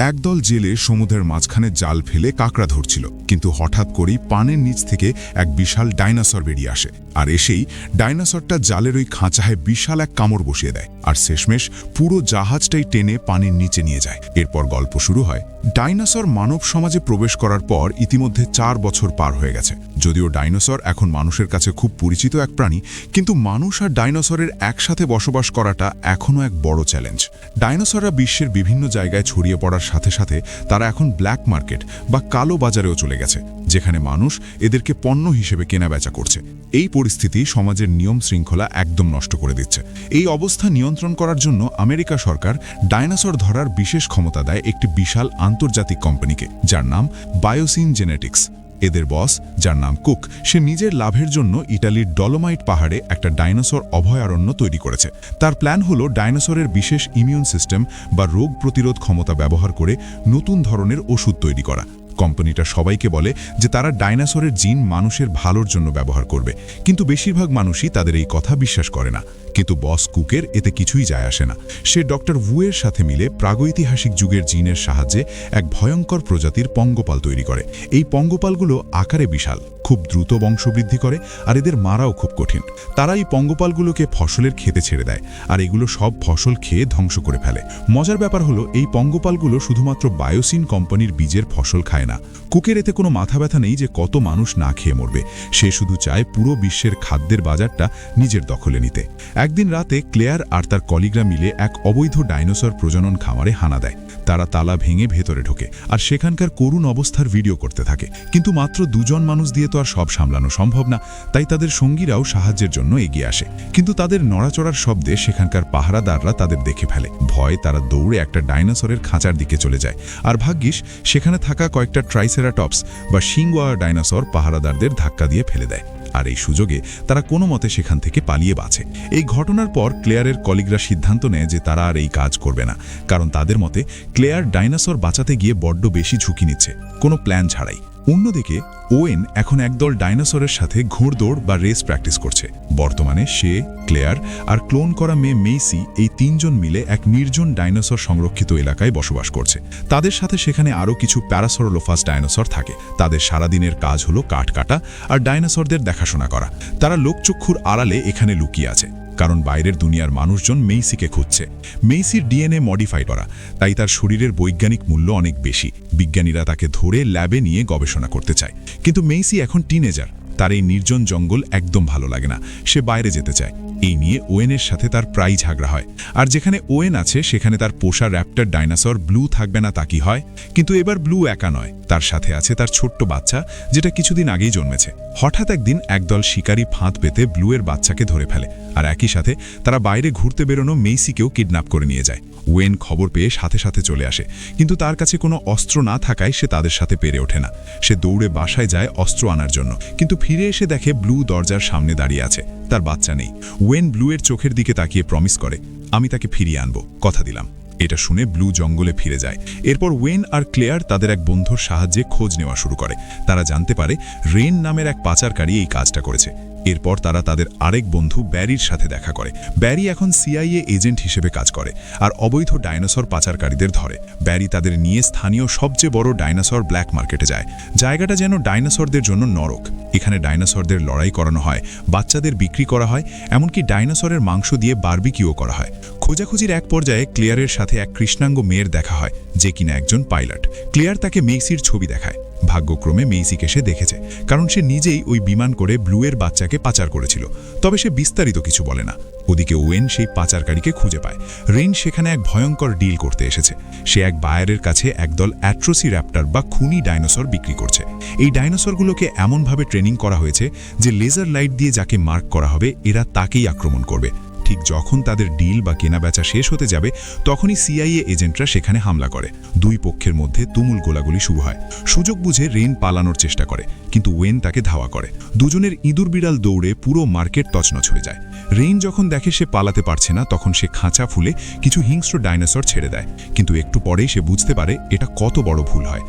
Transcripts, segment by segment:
একদল জেলে সমুদ্রের মাঝখানে জাল ফেলে কাঁকড়া ধরছিল, কিন্তু হঠাৎ করেই পানের নিচ থেকে এক বিশাল ডাইনোসর বেরিয়ে আসে। আর এসেই ডাইনোসরটা জালের ওই খাঁচায় বিশাল এক কামড় বসিয়ে দেয়, আর শেষমেশ পুরো জাহাজটাই টেনে পানির নিচে নিয়ে যায়। এরপর গল্প শুরু হয়। ডাইনোসর মানব সমাজে প্রবেশ করার পর ইতিমধ্যে 4 বছর পার হয়ে গেছে। যদিও ডাইনোসর এখন মানুষের কাছে খুব পরিচিত এক প্রাণী, কিন্তু মানুষ আর ডাইনোসরের একসাথে বসবাস করাটা এখনও এক বড় চ্যালেঞ্জ। ডাইনোসররা বিশ্বের বিভিন্ন জায়গায় ছড়িয়ে পড়ার সাথে সাথে তারা এখন ব্ল্যাক মার্কেট বা কালো বাজারেও চলে গেছে, যেখানে মানুষ এদেরকে পণ্য হিসেবে কেনাবেচা করছে। এই পরিস্থিতি সমাজের নিয়ম শৃঙ্খলা একদম নষ্ট করে দিচ্ছে। এই অবস্থা নিয়ন্ত্রণ করার জন্য আমেরিকা সরকার ডাইনোসর ধরার বিশেষ ক্ষমতা দেয় একটি বিশাল আন্তর্জাতিক কোম্পানিকে, যার নাম বায়োসিন জেনেটিক্স। এদের বস, যার নাম কুক, সে নিজের লাভের জন্য ইটালির ডলোমাইট পাহাড়ে একটা ডাইনোসর অভয়ারণ্য তৈরি করেছে। তার প্ল্যান হলো ডাইনোসরের বিশেষ ইমিউন সিস্টেম বা রোগ প্রতিরোধ ক্ষমতা ব্যবহার করে নতুন ধরনের ওষুধ তৈরি করা। কোম্পানিটা সবাইকে বলে যে তারা ডাইনোসরের জিন মানুষের ভালোর জন্য ব্যবহার করবে, কিন্তু বেশিরভাগ মানুষই তাদের এই কথা বিশ্বাস করে না। কিন্তু বস কুকের এতে কিছুই যায় আসে না। সে ডক্টর ওয়ের সাথে মিলে প্রাগৈতিহাসিক যুগের জিনের সাহায্যে এক ভয়ঙ্কর প্রজাতির পঙ্গপাল তৈরি করে। এই পঙ্গপালগুলো আকারে বিশাল, খুব দ্রুত বংশবৃদ্ধি করে, আর এদের মারাও খুব কঠিন। তারা এই পঙ্গপালগুলোকে ফসলের খেতে ছেড়ে দেয়, আর এগুলো সব ফসল খেয়ে ধ্বংস করে ফেলে। মজার ব্যাপার হলো, এই পঙ্গপালগুলো শুধুমাত্র বায়োসিন কোম্পানির বীজের ফসল খায় না। কুকের এতে কোনো মাথা ব্যথা নেই যে কত মানুষ না খেয়ে মরবে। সে শুধু চায় পুরো বিশ্বের খাদ্যের বাজারটা নিজের দখলে নিতে। একদিন রাতে ক্লেয়ার আর তার কলিগরা মিলে এক অবৈধ ডাইনোসর প্রজনন খামারে হানা দেয়। তারা তালা ভেঙে ভেতরে ঢোকে আর সেখানকার করুণ অবস্থার ভিডিও করতে থাকে। কিন্তু মাত্র 2 জন মানুষ দিয়ে তো আর সব সামলানো সম্ভব না, তাই তাদের সঙ্গীরাও সাহায্যের জন্য এগিয়ে আসে। কিন্তু তাদের নড়াচড়ার শব্দে সেখানকার পাহারাদাররা তাদের দেখে ফেলে। ভয়ে তারা দৌড়ে একটা ডাইনোসরের খাঁচার দিকে চলে যায়। আর ভাগ্যিস সেখানে থাকা কয়েকটা ট্রাইসেরাটপস বা শিংওয়া ডাইনোসর পাহারাদারদের ধাক্কা দিয়ে ফেলে দেয়। আর এই সুযোগে তারা কোনো মতে সেখান থেকে পালিয়ে বাঁচে। এই ঘটনার পর ক্লেয়ারের কলিগরা সিদ্ধান্ত নেয় যে তারা আর এই কাজ করবে না, কারণ তাদের মতে ক্লেয়ার ডাইনোসর বাঁচাতে গিয়ে বড্ড বেশি ঝুঁকি নিচ্ছে, কোনো প্ল্যান ছাড়াই। অন্যদিকে ওয়েন এখন একদল ডাইনোসরের সাথে ঘোড়দৌড় বা রেস প্র্যাকটিস করছে। বর্তমানে সে, ক্লেয়ার আর ক্লোন করা মেয়ে মেইসি, এই 3 জন মিলে এক নির্জন ডাইনোসর সংরক্ষিত এলাকায় বসবাস করছে। তাদের সাথে সেখানে আরও কিছু প্যারাসরোলোফাস ডাইনোসর থাকে। তাদের সারাদিনের কাজ হলো কাঠ কাটা আর ডাইনোসরদের দেখাশোনা করা। তারা লোকচক্ষুর আড়ালে এখানে লুকিয়ে আছে, কারণ বাইরের দুনিয়ার মানুষজন মেইসিকে খুঁজছে। মেইসির ডিএনএ মডিফাই করা, তাই তার শরীরের বৈজ্ঞানিক মূল্য অনেক বেশি। বিজ্ঞানীরা তাকে ধরে ল্যাবে নিয়ে গবেষণা করতে চায়। কিন্তু মেইসি এখন টিনেজার, তার এই নির্জন জঙ্গল একদম ভালো লাগে না। সে বাইরে যেতে চায়। এই নিয়ে ওয়েনের সাথে তার প্রায় ঝগড়া হয়। আর যেখানে ওয়েন আছে সেখানে তার পোষা র্যাপ্টার ডাইনোসর ব্লু থাকবে না তা কি হয়? কিন্তু এবার ব্লু একা নয়, তার সাথে আছে তার ছোট্ট বাচ্চা, যেটা কিছুদিন আগেই জন্মেছে। হঠাৎ একদিন একদল শিকারী ফাঁদ পেতে ব্লুয়ের বাচ্চাকে ধরে ফেলে, আর একই সাথে তারা বাইরে ঘুরতে বেরোনো মেইসিকেও কিডন্যাপ করে নিয়ে যায়। ওয়েন খবর পেয়ে সাথে সাথে চলে আসে, কিন্তু তার কাছে কোনো অস্ত্র না থাকায় সে তাদের সাথে পেরে ওঠে না। সে দৌড়ে বাসায় যায় অস্ত্র আনার জন্য, কিন্তু ফিরে এসে দেখে ব্লু দরজার সামনে দাঁড়িয়ে আছে, তার বাচ্চা নেই। ওয়েন ব্লুয়ের চোখের দিকে তাকিয়ে প্রমিস করে, আমি তাকে ফিরিয়ে আনবো, কথা দিলাম। এটা শুনে ব্লু জঙ্গলে ফিরে যায়। এরপর ওয়েন আর ক্লেয়ার তাদের এক বন্ধুর সাহায্যে খোঁজ নেওয়া শুরু করে। তারা জানতে পারে রেন নামের এক পাচারকারী এই কাজটা করেছে। এরপর তারা তাদের আরেক বন্ধু ব্যারির সাথে দেখা করে। ব্যারি এখন সিআইএ এজেন্ট হিসেবে কাজ করে আর অবৈধ ডাইনোসর পাচারকারীদের ধরে। ব্যারি তাদের নিয়ে স্থানীয় সবচেয়ে বড় ডাইনোসর ব্ল্যাক মার্কেটে যায়। জায়গাটা যেন ডাইনোসরদের জন্য নরক। এখানে ডাইনোসরদের লড়াই করানো হয়, বাচ্চাদের বিক্রি করা হয়, এমনকি ডাইনোসরের মাংস দিয়ে বারবিকিউও করা হয়। খোঁজাখুঁজির এক পর্যায়ে ক্লেয়ারের সাথে এক কৃষ্ণাঙ্গ মেয়ের দেখা হয়, যে কিনা একজন পাইলট। ক্লেয়ার তাকে মেইসির ছবি দেখায়। ভাগ্যক্রমে মেইসিকে সে দেখেছে, কারণ সে নিজেই ওই বিমান করে ব্লুয়ের বাচ্চাকে পাচার করেছিল। তবে সে বিস্তারিত কিছু বলে না। ওদিকে ওয়েন সেই পাচারকারীকে খুঁজে পায়। রেন সেখানে এক ভয়ঙ্কর ডিল করতে এসেছে। সে এক বায়ারের কাছে একদল অ্যাট্রোসি র্যাপ্টার বা খুনি ডাইনোসর বিক্রি করছে। এই ডাইনোসরগুলোকে এমনভাবে ট্রেনিং করা হয়েছে যে লেজার লাইট দিয়ে যাকে মার্ক করা হবে এরা তাকেই আক্রমণ করবে। ঠিক যখন তাদের ডিল বা কেনাবেচা শেষ হতে যাবে, তখনই সিআইএ এজেন্টরা সেখানে হামলা করে। 2 পক্ষের মধ্যে তুমুল গোলাগুলি শুরু হয়। সুযোগ বুঝে রেন পালানোর চেষ্টা করে, কিন্তু ওয়েন তাকে ধাওয়া করে। দুজনের ইঁদুর বিড়াল দৌড়ে পুরো মার্কেট তছনছ হয়ে যায়। রেন যখন দেখে সে পালাতে পারছে না, তখন সে খাঁচা ফুলে কিছু হিংস্র ডাইনোসর ছেড়ে দেয়। কিন্তু একটু পরেই সে বুঝতে পারে এটা কত বড় ভুল হয়।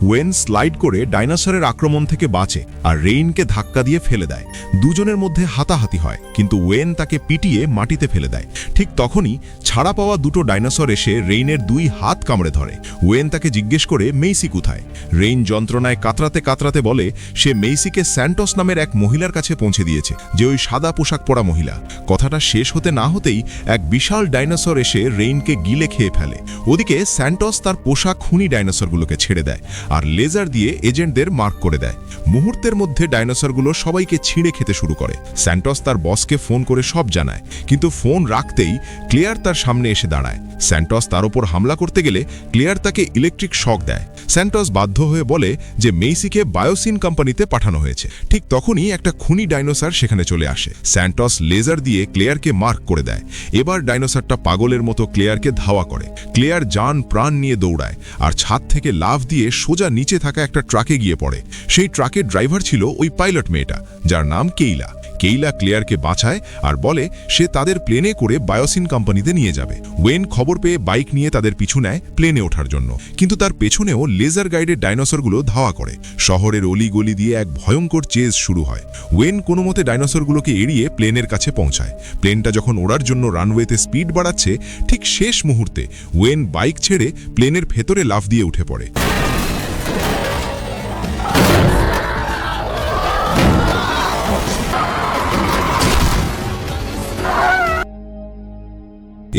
ওয়েন স্লাইড করে ডাইনোসরের আক্রমণ থেকে বাঁচে আর রেইনকে ধাক্কা দিয়ে ফেলে দেয়। দুজনের মধ্যে হাতাহাতি হয়, কিন্তু ওয়েন তাকে পিটিয়ে মাটিতে ফেলে দেয়। ঠিক তখনই ছাড়া পাওয়া দুটো ডাইনোসর এসে রেইনের 2 হাত কামড়ে ধরে। ওয়েন তাকে জিজ্ঞেস করে মেইসি কোথায়। রেইন যন্ত্রণায় কাতরাতে কাতরাতে বলে সে মেইসিকে স্যান্টস নামের এক মহিলার কাছে পৌঁছে দিয়েছে, যে ওই সাদা পোশাক পরা মহিলা। কথাটা শেষ হতে না হতেই এক বিশাল ডাইনোসর এসে রেইনকে গিলে খেয়ে ফেলে। ওদিকে স্যান্টস তার পোশাক খুনি ডাইনোসরগুলোকে ছেড়ে দেয় আর লেজার দিয়ে এজেন্টদের মার্ক করে দেয়। মুহূর্তের মধ্যে ডাইনোসরগুলো সবাইকে ছিঁড়ে খেতে শুরু করে। স্যান্টস তার বসকে ফোন করে সব জানায়, কিন্তু ফোন রাখতেই ক্লেয়ার তার সামনে এসে দাঁড়ায়। স্যান্টস তার ওপর হামলা করতে গেলে ক্লেয়ার তাকে ইলেকট্রিক শক দেয়। স্যান্টস বাধ্য হয়ে বলে যে মেইসিকে বায়োসিন কোম্পানিতে পাঠানো হয়েছে। ঠিক তখনই একটা খুনি ডাইনোসর সেখানে চলে আসে। স্যান্টস লেজার দিয়ে ক্লেয়ারকে মার্ক করে দেয়। এবার ডাইনোসরটা পাগলের মতো ক্লেয়ারকে ধাওয়া করে। ক্লেয়ার জান প্রাণ নিয়ে দৌড়ায় আর ছাদ থেকে লাফ দিয়ে সোজা নিচে থাকা একটা ট্রাকে গিয়ে পড়ে। সেই ট্রাকের ড্রাইভার ছিল ওই পাইলট মেয়েটা, যার নাম কেইলা। কেইলা ক্লেয়ারকে বাঁচায় আর বলে সে তাদের প্লেনে করে বায়োসিন কোম্পানিতে নিয়ে যাবে। ওয়েন খবর পেয়ে বাইক নিয়ে তাদের পিছু নেয় প্লেনে ওঠার জন্য, কিন্তু তার পেছনেও লেজার গাইডের ডাইনোসরগুলো ধাওয়া করে। শহরের অলিগলি দিয়ে এক ভয়ঙ্কর চেজ শুরু হয়। ওয়েন কোনো মতে ডাইনোসরগুলোকে এড়িয়ে প্লেনের কাছে পৌঁছায়। প্লেনটা যখন ওড়ার জন্য রানওয়েতে স্পিড বাড়াচ্ছে, ঠিক শেষ মুহূর্তে ওয়েন বাইক ছেড়ে প্লেনের ভেতরে লাফ দিয়ে উঠে পড়ে।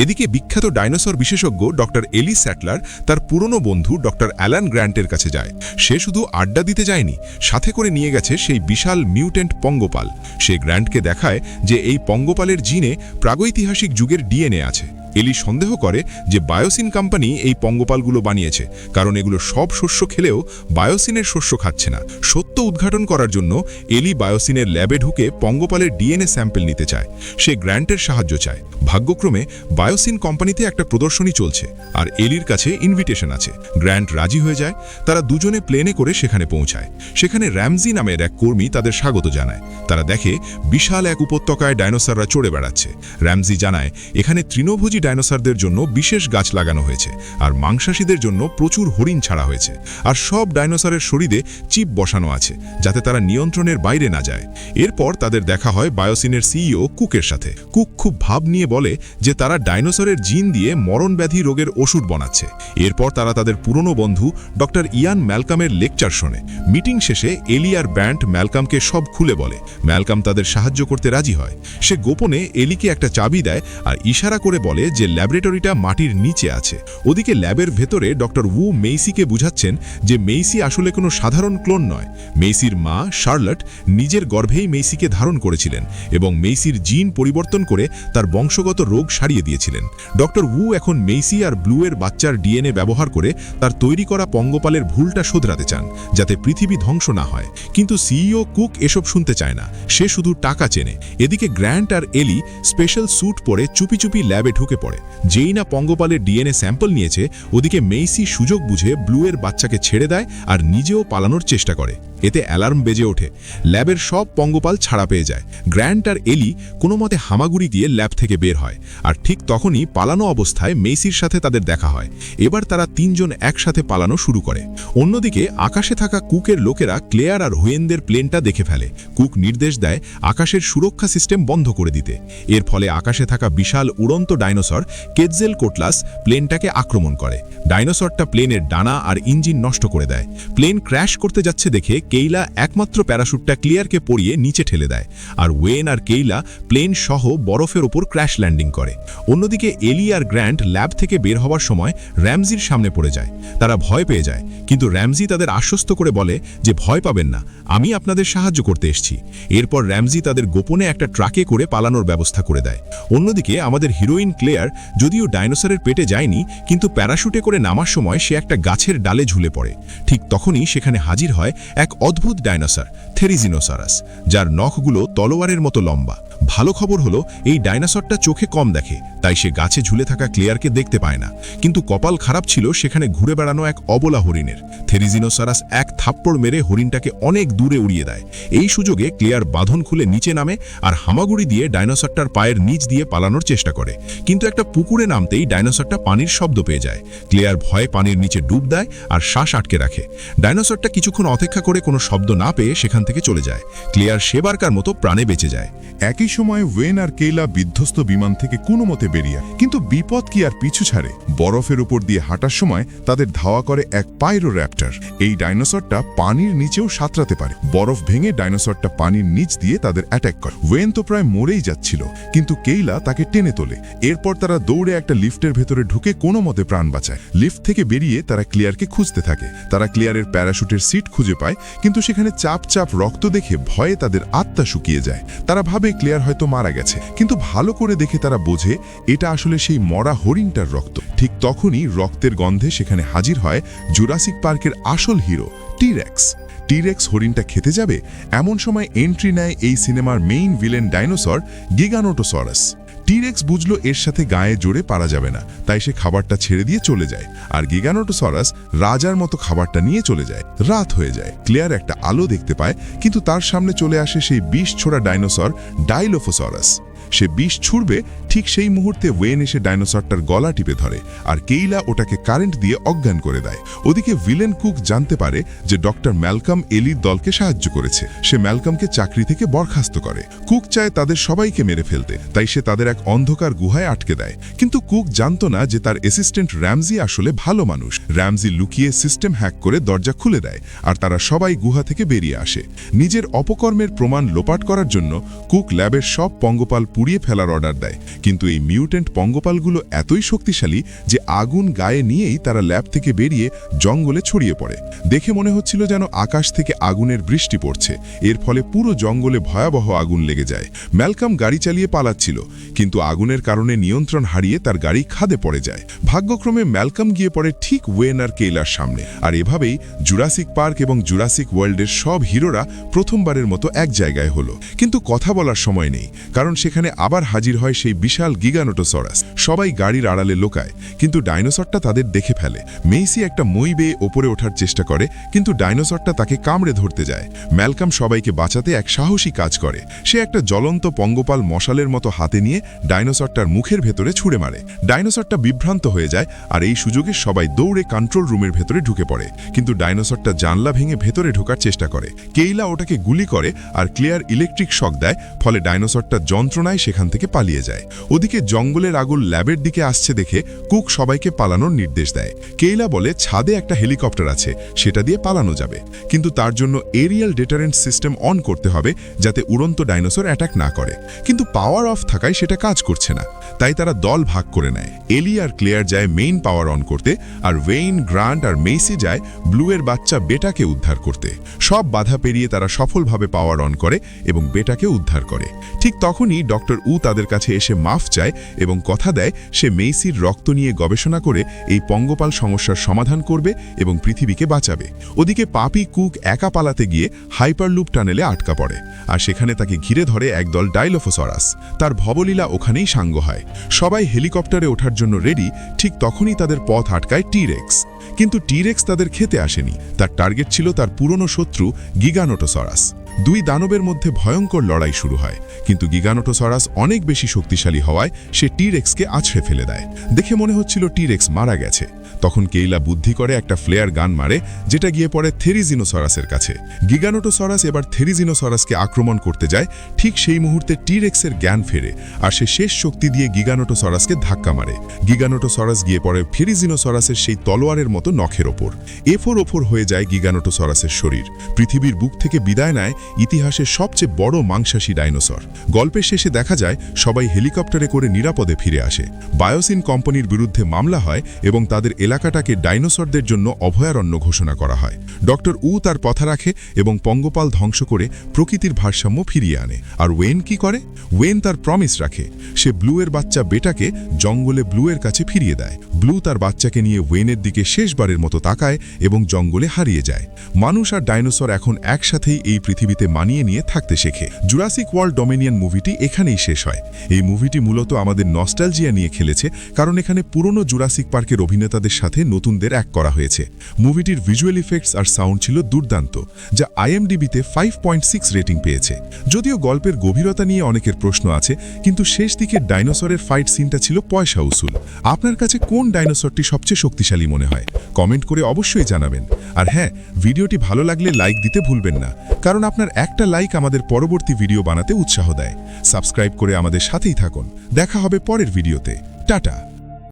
এদিকে বিখ্যাত ডাইনোসর বিশেষজ্ঞ ডক্টর এলি স্যাটলার তার পুরনো বন্ধু ডক্টর অ্যালান গ্র্যান্টের কাছে যায়। সে শুধু আড্ডা দিতে যায়নি, সাথে করে নিয়ে গেছে সেই বিশাল মিউটেন্ট পঙ্গপাল। সে গ্র্যান্টকে দেখায় যে এই পঙ্গপালের জিনে প্রাগৈতিহাসিক যুগের ডিএনএ আছে। এলি সন্দেহ করে যে বায়োসিন কোম্পানি এই পঙ্গপালগুলো বানিয়েছে, কারণ এগুলো সব শস্য খেলেও বায়োসিনের শস্য খাচ্ছে না। সত্য উদ্ঘাটন করার জন্য এলি বায়োসিনের ল্যাবে ঢুকে পঙ্গপালের ডিএনএ স্যাম্পল নিতে চায়। সে গ্র্যান্টের সাহায্য চায়। ভাগ্যক্রমে বায়োসিন কোম্পানিতে একটা প্রদর্শনী চলছে আর এলির কাছে ইনভিটেশন আছে। গ্র্যান্ট রাজি হয়ে যায়। তারা দুজনে প্লেনে করে সেখানে পৌঁছায়। সেখানে র্যামজি নামের এক কর্মী তাদের স্বাগত জানায়। তারা দেখে বিশাল এক উপত্যকায় ডাইনোসররা চড়ে বেড়াচ্ছে। র্যামজি জানায় এখানে তৃণভোজী ডাইনোসরদের জন্য বিশেষ গাছ লাগানো হয়েছে আর মাংসাশীদের জন্য প্রচুর হরিণ ছাড়া হয়েছে। আর সব ডাইনোসরের শরীরে চিপ বসানো আছে, যাতে তারা নিয়ন্ত্রণের বাইরে না যায়। এরপর তাদের দেখা হয় বায়োসিনের সিইও কুকের সাথে। কুক খুব ভাব নিয়ে বলে যে তারা ডাইনোসরের জিন দিয়ে মরণব্যাধি রোগের ওষুধ বানাচ্ছে। এরপর তারা তাদের পুরনো বন্ধু ডক্টর ইয়ান ম্যালকামের লেকচার শোনে। মিটিং শেষে এলি আর ব্যান্ট ম্যালকামকে সব খুলে বলে। ম্যালকাম তাদের সাহায্য করতে রাজি হয়। সে গোপনে এলিকে একটা চাবি দেয় আর ইশারা করে বলে যে ল্যাবরেটরিটা মাটির নিচে আছে। ওদিকে ল্যাবের ভেতরে ডক্টর উ মেইসিকে বুঝাচ্ছেন যে মেইসি আসলে কোনো সাধারণ ক্লোন নয়। মেইসির মা শার্লট নিজের গর্ভেই মেইসিকে ধারণ করেছিলেন এবং মেইসির জিন পরিবর্তন করে তার বংশগত রোগ সারিয়ে দিয়েছিলেন। ডক্টর উ এখন মেইসি আর ব্লুয়ের বাচ্চার ডিএনএ ব্যবহার করে তার তৈরি করা পঙ্গপালের ভুলটা শোধরাতে চান, যাতে পৃথিবী ধ্বংস না হয়। কিন্তু সিইও কুক এসব শুনতে চায় না। সে শুধু টাকা চেনে। এদিকে গ্র্যান্ট আর এলি স্পেশাল স্যুট পরে চুপি চুপি ল্যাবে ঢুকে পড়ে। যেই না পঙ্গপালের ডিএনএ স্যাম্পল নিয়েছে, ওদিকে মেইসি সুযোগ বুঝে ব্লুয়ের বাচ্চাকে ছেড়ে দেয় আর নিজেও পালানোর চেষ্টা করে। এতে অ্যালার্ম বেজে ওঠে। ল্যাবের সব পঙ্গপাল ছাড়া পেয়ে যায়। গ্র্যান্ট আর এলি কোনো মতে হামাগুড়ি দিয়ে ল্যাব থেকে বের হয়। আর ঠিক তখনই পালানো অবস্থায় মেইসির সাথে তাদের দেখা হয়। এবার তারা তিনজন একসাথে পালানো শুরু করে। অন্যদিকে আকাশে থাকা কুকের লোকেরা ক্লেয়ার আর হুয়েনদের প্লেনটা দেখে ফেলে। কুক নির্দেশ দেয় আকাশের সুরক্ষা সিস্টেম বন্ধ করে দিতে। এর ফলে আকাশে থাকা বিশাল উড়ন্ত ডাইনোসর কেটজেল কোটলাস প্লেনটাকে আক্রমণ করে। ডাইনোসরটা প্লেনের ডানা আর ইঞ্জিন নষ্ট করে দেয়। প্লেন ক্র্যাশ করতে যাচ্ছে দেখে কেইলা একমাত্র প্যারাশুটটা ক্লিয়ারকে পরিয়ে নিচে ঠেলে দেয় আর ওয়েন আর কেইলা প্লেন সহ বরফের ওপর ক্র্যাশ ল্যান্ডিং করে। অন্যদিকে এলি আর গ্র্যান্ট ল্যাব থেকে বের হওয়ার সময় র্যামজির সামনে পড়ে যায়। তারা ভয় পেয়ে যায়, কিন্তু র্যামজি তাদের আশ্বস্ত করে বলে যে ভয় পাবেন না, আমি আপনাদের সাহায্য করতে এসেছি। এরপর র্যামজি তাদের গোপনে একটা ট্রাকে করে পালানোর ব্যবস্থা করে দেয়। অন্যদিকে আমাদের হিরোইন ক্লেয়ার যদিও ডাইনোসরের পেটে যায়নি, কিন্তু প্যারাশুটে করে নামার সময় সে একটা গাছের ডালে ঝুলে পড়ে। ঠিক তখনই সেখানে হাজির হয় এক অদ্ভুত ডাইনোসর থেরিজিনোসরাস, যার নখগুলো তলোয়ারের মতো লম্বা। ভালো খবর হলো এই ডাইনোসরটা চোখে কম দেখে, তাই সে গাছে ঝুলে থাকা ক্লেয়ারকে দেখতে পায় না। কিন্তু কপাল খারাপ ছিল সেখানে ঘুরে বেড়ানো এক অবলা হরিণের। থেরিজিনোসরাস এক থাপ্পড় মেরে হরিণটাকে অনেক দূরে উড়িয়ে দেয়। এই সুযোগে ক্লেয়ার বাঁধন খুলে নিচে নামে আর হামাগুড়ি দিয়ে ডাইনোসরটার পায়ের নিচ দিয়ে পালানোর চেষ্টা করে। কিন্তু একটা পুকুরে নামতেই ডাইনোসরটা পানির শব্দ পেয়ে যায়। ক্লেয়ার ভয়ে পানির নিচে ডুব দেয় আর শ্বাস আটকে রাখে। ডাইনোসরটা কিছুক্ষণ অপেক্ষা করে কোনো শব্দ না পেয়ে সেখান থেকে চলে যায়। ক্লেয়ার সেবারকার মতো প্রাণে বেঁচে যায়। একই সময় ওয়েন আর কেইলা বিধ্বস্ত বিমান থেকে কোনো মতে বেরিয়ে, কিন্তু বিপদ কি আর পিছু ছাড়ে। বরফের উপর দিয়ে হাঁটার সময় তাদের ধাওয়া করে এক পাইরোর্যাপ্টর। এই ডাইনোসরটা পানির নিচেও সাঁতরাতে পারে। বরফ ভেঙে ডাইনোসরটা পানির নিচ দিয়ে তাদের অ্যাটাক করে। ওয়েন তো প্রায় মরেই যাচ্ছিল, কিন্তু কেইলা তাকে টেনে তোলে। এরপর তারা দৌড়ে একটা লিফটের ভেতরে ঢুকে কোনো মতে প্রাণ বাঁচায়। লিফট থেকে বেরিয়ে তারা ক্লিয়ারকে খুঁজতে থাকে। তারা ক্লিয়ারের প্যারাশুটের সিট খুঁজে পায়, কিন্তু সেখানে চাপ চাপ রক্ত দেখে ভয়ে তাদের আত্মা শুকিয়ে যায়। তারা ভাবে ক্লিয়ার হয়তো মারা গেছে, কিন্তু ভালো করে দেখে তারা বোঝে এটা আসলে সেই মরা হরিণটার রক্ত। ঠিক তখনই রক্তের গন্ধে সেখানে হাজির হয় জুরাসিক পার্কের আসল হিরো টিরেক্স। টিরেক্স হরিণটা খেতে যাবে, এমন সময় এন্ট্রি নেয় এই সিনেমার main villain dinosaur Giganotosaurus. T. rex বুঝলো এর সাথে গায়ে জোরে পারা যাবে না, তাই সে খাবারটা ছেড়ে দিয়ে চলে যায়। আর গিগানোটোসরাস রাজার মতো খাবারটা নিয়ে চলে যায়। রাত হয়ে যায়। ক্লিয়ার একটা আলো দেখতে পায়, কিন্তু তার সামনে চলে আসে সেই বিষ ছোড়া ডাইনোসর ডাইলোফোসরাস। সে বিষ ছুড়বে, ঠিক সেই মুহূর্তে ওয়েন এসে ডাইনোসরটার গলা টিপে ধরে, আর কেইলা ওটাকে কারেন্ট দিয়ে অজ্ঞান করে দেয়। ওদিকে ভিলেন কুক জানতে পারে যে ডক্টর ম্যালকম এলির দলকে সাহায্য করেছে। সে ম্যালকমকে চাকরি থেকে বরখাস্ত করে। কুক চায় তাদের সবাইকে মেরে ফেলতে, তাই সে তাদের এক অন্ধকার গুহায় আটকে দেয়। কিন্তু কুক জানতো না যে তার অ্যাসিস্ট্যান্ট র্যামজি আসলে ভালো মানুষ। র্যামজি লুকিয়ে সিস্টেম হ্যাক করে দরজা খুলে দেয়, আর তারা সবাই গুহা থেকে বেরিয়ে আসে। নিজের অপকর্মের প্রমাণ লোপাট করার জন্য কুক ল্যাবের সব পঙ্গপাল পুড়িয়ে ফেলার অর্ডার দেয়। কিন্তু এই মিউটেন্ট পঙ্গপালগুলো এতই শক্তিশালী যে আগুন গায়ে নিয়েই তারা ল্যাব থেকে বেরিয়ে জঙ্গলে ছড়িয়ে পড়ে। দেখে মনে হচ্ছিল যেন আকাশ থেকে আগুনের বৃষ্টি পড়ছে। এর ফলে পুরো জঙ্গলে ভয়াবহ আগুন লেগে যায়। ম্যালকম গাড়ি চালিয়ে পালাচ্ছিল, কিন্তু আগুনের কারণে নিয়ন্ত্রণ হারিয়ে তার গাড়ি খাদে পড়ে যায়। ভাগ্যক্রমে ম্যালকম গিয়ে পড়ে ঠিক ওয়েন আর কেইলার সামনে। আর এভাবেই জুরাসিক পার্ক এবং জুরাসিক ওয়ার্ল্ডের সব হিরোরা প্রথমবারের মতো এক জায়গায় হলো। কিন্তু কথা বলার সময় নেই, কারণ সেখানে আবার হাজির হয় সেই বিশাল গিগানোটোসরাস। সবাই গাড়ির আড়ালে লোকায়, কিন্তু ডাইনোসরটা তাদের দেখে ফেলে। মেইসি একটা মই বেয়ে ওপরে ওঠার চেষ্টা করে, কিন্তু ডাইনোসরটা তাকে কামড়ে ধরতে যায়। ম্যালকম সবাইকে বাঁচাতে এক সাহসী কাজ করে। সে একটা জ্বলন্ত পঙ্গপাল মশালের মতো হাতে নিয়ে ডাইনোসরটার মুখের ভেতরে ছুঁড়ে মারে। ডাইনোসরটা বিভ্রান্ত হয়ে যায়, আর এই সুযোগে সবাই দৌড়ে কন্ট্রোল রুমের ভেতরে ঢুকে পড়ে। কিন্তু ডাইনোসরটা জানলা ভেঙে ভেতরে ঢোকার চেষ্টা করে। কেইলা ওটাকে গুলি করে, আর ক্লিয়ার ইলেকট্রিক শক দেয়, ফলে ডাইনোসরটা যন্ত্রণায় সেখান থেকে পালিয়ে যায়। ওদিকে জঙ্গলের আগুন ল্যাবের দিকে আসছে দেখে কুক সবাইকে পালানোর নির্দেশ দেয়। কেইলা বলে ছাদে একটা হেলিকপ্টার আছে, সেটা দিয়ে পালানো যাবে, কিন্তু তার জন্য এরিয়াল ডেটারেন্ট সিস্টেম অন করতে হবে যাতে উড়ন্ত ডাইনোসর অ্যাটাক না করে। কিন্তু পাওয়ার অফ থাকায় সেটা কাজ করছে না, তাই তারা দল ভাগ করে নেয়। এলি আর ক্লেয়ার যায় মেইন পাওয়ার অন করতে, আর ওয়েইন, গ্রান্ট আর মেইসি যায় ব্লুয়ের বাচ্চা বেটাকে উদ্ধার করতে। সব বাধা পেরিয়ে তারা সফলভাবে পাওয়ার অন করে এবং বেটাকে উদ্ধার করে। ঠিক তখনই ডক্টর উ তাদের কাছে এসে মাফ চায় এবং কথা দেয় সে মেইসির রক্ত নিয়ে গবেষণা করে এই পঙ্গপাল সমস্যার সমাধান করবে এবং পৃথিবীকে বাঁচাবে। ওদিকে পাপি কুক একা পালাতে গিয়ে হাইপারলুপ টানেলে আটকা পড়ে, আর সেখানে তাকে ঘিরে ধরে একদল ডাইলোফোসরাস। তার ভবলীলা ওখানেই সাঙ্গ হয়। সবাই হেলিকপ্টারে ওঠার জন্য রেডি, ঠিক তখনই তাদের পথ আটকায় টিরেক্স। কিন্তু টিরেক্স তাদের খেতে আসেনি। তার টার্গেট ছিল তার পুরনো শত্রু গিগানোটোসরাস। দুই দানবের মধ্যে ভয়ঙ্কর লড়াই শুরু হয়, কিন্তু গিগানোটোসরাস অনেক বেশি শক্তিশালী হওয়ায় সে টিরেক্সকে আছড়ে ফেলে দেয়। দেখে মনে হচ্ছিল টিরেক্স মারা গেছে। তখন কেইলা বুদ্ধি করে একটা ফ্লেয়ার গান মারে, যেটা গিয়ে পড়ে থেরিজিনোসরাসের কাছে। গিগানোটোসরাস এবার থেরিজিনোসরাসকে আক্রমণ করতে যায়। ঠিক সেই মুহূর্তে টিরেক্সের জ্ঞান ফেরে, আর সে শেষ শক্তি দিয়ে গিগানোটোসরাসকে ধাক্কা মারে। গিগানোটোসরাস গিয়ে পড়ে থেরিজিনোসরাসের সেই তলোয়ারের মতো নখের ওপর। এফোর ওপর হয়ে যায় গিগানোটোসরাসের শরীর। পৃথিবীর বুক থেকে বিদায় নেয় ইতিহাসের সবচেয়ে বড় মাংসাশী ডাইনোসর। গল্পের শেষে দেখা যায় সবাই হেলিকপ্টারে করে নিরাপদে ফিরে আসে। বায়োসিন কোম্পানির বিরুদ্ধে মামলা হয় এবং তাদের এলাকাটাকে ডাইনোসরদের জন্য অভয়ারণ্য ঘোষণা করা হয়। ডক্টর উ তার কথা রাখে এবং পঙ্গপাল ধ্বংস করে প্রকৃতির ভারসাম্য ফিরিয়ে আনে। আর ওয়েন কি করে? ওয়েন তার প্রমিস রাখে। সে ব্লুয়ের বাচ্চা বেটাকে জঙ্গলে ব্লুয়ের কাছে ফিরিয়ে দেয়। ব্লু তার বাচ্চাকে নিয়ে ওয়েনের দিকে শেষবারের মতো তাকায় এবং জঙ্গলে হারিয়ে যায়। মানুষ আর ডাইনোসর এখন একসাথেই এই পৃথিবীতে পৃথিবীতে মানিয়ে নিয়ে থাকতে শেখে। জুরাসিক ওয়ার্ল্ড ডোমিনিয়ন মুভিটি এখানেই শেষ হয়। এই মুভিটি মূলত আমাদের নস্টালজিয়া নিয়ে খেলেছে, কারণ এখানে পুরনো জুরাসিক পার্কের অভিনেতাদের সাথে নতুনদের এক করা হয়েছে। মুভিটির ভিজুয়াল ইফেক্টস আর সাউন্ড ছিল দুর্দান্ত, যা IMDb-তে 5.6 রেটিং পেয়েছে। যদিও গল্পের গভীরতা নিয়ে অনেকের প্রশ্ন আছে, কিন্তু শেষ দিকে ডাইনোসরের ফাইট সিনটা ছিল পয়সা উসুল। আপনার কাছে কোন ডাইনোসরটি সবচেয়ে শক্তিশালী মনে হয়? কমেন্ট করে অবশ্যই জানাবেন। আর হ্যাঁ, ভিডিওটি ভালো লাগলে লাইক দিতে ভুলবেন না, কারণ আপনার একটা লাইক আমাদের পরবর্তী ভিডিও বানাতে উৎসাহ দেয়। সাবস্ক্রাইব করে আমাদের সাথেই থাকুন। দেখা হবে পরের ভিডিওতে। টাটা।